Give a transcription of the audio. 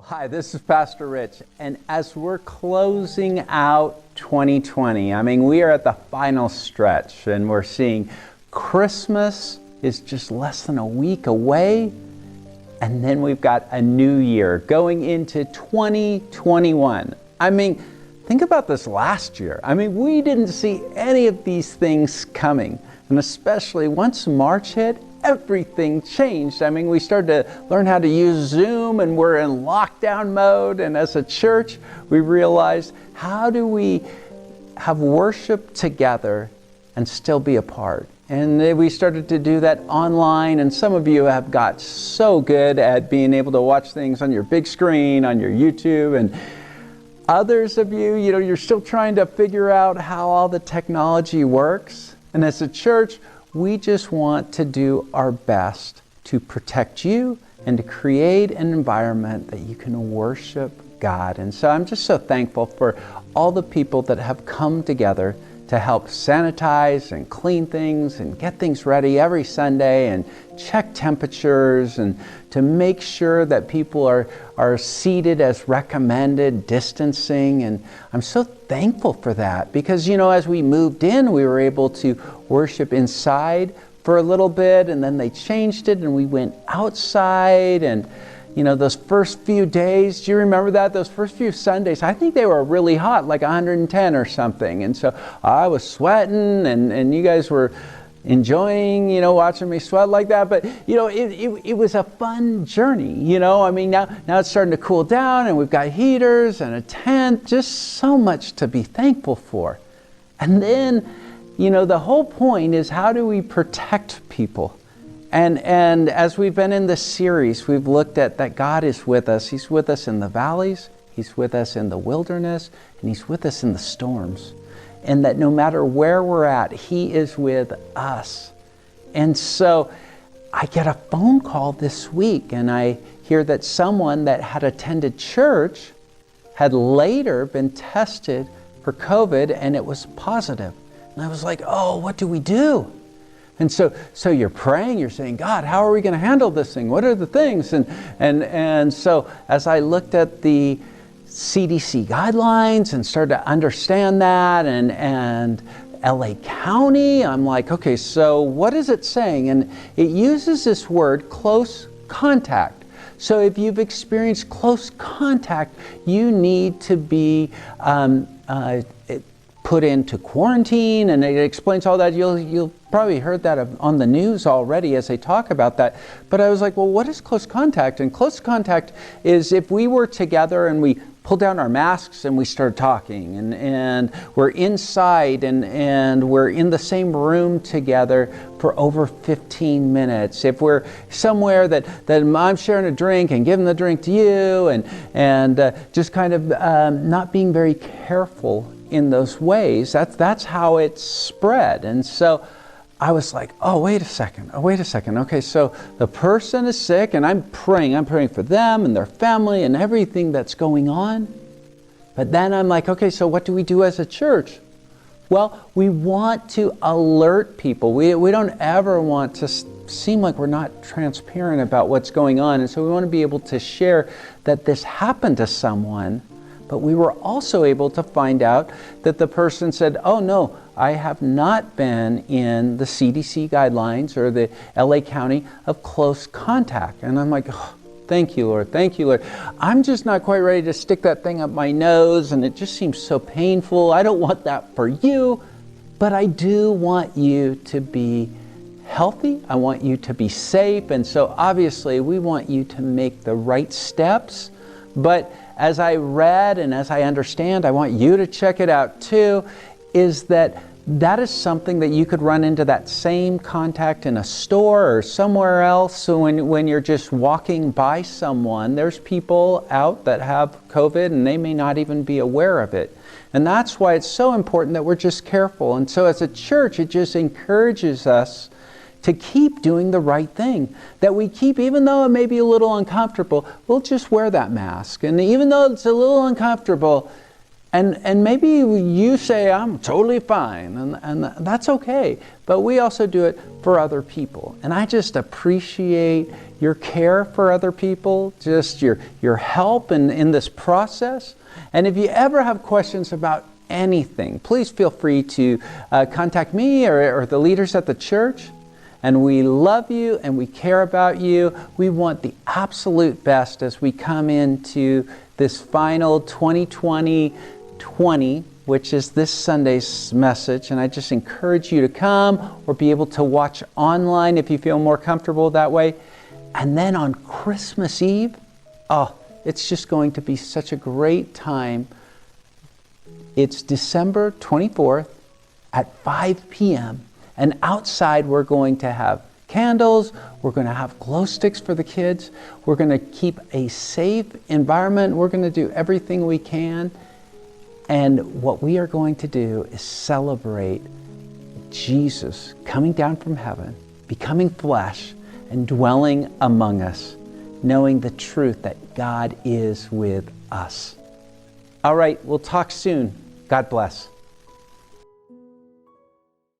Hi, this is Pastor Rich, and as we're closing out 2020, we are at the final stretch, and we're seeing Christmas is just less than a week away, and then we've got a new year going into 2021. Think about this last year. We didn't see any of these things coming, and especially once March hit, everything changed. We started to learn how to use Zoom, and we're in lockdown mode. And as a church, we realized, how do we have worship together and still be apart? And we started to do that online. And some of you have got so good at being able to watch things on your big screen, on your YouTube. And others of you, you're still trying to figure out how all the technology works. And as a church, we just want to do our best to protect you and to create an environment that you can worship God. And so I'm just so thankful for all the people that have come together to help sanitize and clean things and get things ready every Sunday and check temperatures and to make sure that people are seated as recommended, distancing. And I'm so thankful for that because, as we moved in, we were able to worship inside for a little bit, and then they changed it and we went outside. And those first few days, do you remember that? Those first few Sundays, I think they were really hot, like 110 or something. And so I was sweating and you guys were enjoying, watching me sweat like that. But, it was a fun journey, now it's starting to cool down and we've got heaters and a tent, just so much to be thankful for. And then, the whole point is, how do we protect people? And as we've been in this series, we've looked at that God is with us. He's with us in the valleys, He's with us in the wilderness, and He's with us in the storms. And that no matter where we're at, He is with us. And so I get a phone call this week, and I hear that someone that had attended church had later been tested for COVID, and it was positive. And I was like, oh, what do we do? And so you're praying, you're saying, God, how are we going to handle this thing? What are the things? And so as I looked at the CDC guidelines and started to understand that and LA County, I'm like, okay, so what is it saying? And it uses this word, close contact. So if you've experienced close contact, you need to be put into quarantine, and it explains all that. You'll probably heard that on the news already as they talk about that. But I was like, well, what is close contact? And close contact is if we were together and we pulled down our masks and we started talking, and we're inside and we're in the same room together for over 15 minutes. If we're somewhere that I'm sharing a drink and giving the drink to you and just kind of not being very careful in those ways, that's how it's spread. And so I was like, oh, wait a second. Okay, so the person is sick and I'm praying for them and their family and everything that's going on. But then I'm like, okay, so what do we do as a church? Well, we want to alert people. We don't ever want to seem like we're not transparent about what's going on. And so we want to be able to share that this happened to someone. But we were also able to find out that the person said, oh no, I have not been in the CDC guidelines or the LA County of close contact. And I'm like, oh, thank you, Lord. I'm just not quite ready to stick that thing up my nose, and it just seems so painful. I don't want that for you, but I do want you to be healthy. I want you to be safe. And so obviously we want you to make the right steps. But as I read and as I understand, I want you to check it out too, is that is something that you could run into that same contact in a store or somewhere else. So when you're just walking by someone, there's people out that have COVID and they may not even be aware of it. And that's why it's so important that we're just careful. And so as a church, it just encourages us to keep doing the right thing. That we keep, even though it may be a little uncomfortable, we'll just wear that mask. And even though it's a little uncomfortable, And maybe you say, I'm totally fine, and that's okay. But we also do it for other people. And I just appreciate your care for other people, just your help in this process. And if you ever have questions about anything, please feel free to contact me or the leaders at the church. And we love you and we care about you. We want the absolute best as we come into this final 2020, which is this Sunday's message. And I just encourage you to come or be able to watch online if you feel more comfortable that way. And then on Christmas Eve, it's just going to be such a great time. It's December 24th at 5 p.m. And outside we're going to have candles, we're going to have glow sticks for the kids, we're going to keep a safe environment, we're going to do everything we can. And what we are going to do is celebrate Jesus coming down from heaven, becoming flesh, and dwelling among us, knowing the truth that God is with us. All right, we'll talk soon. God bless.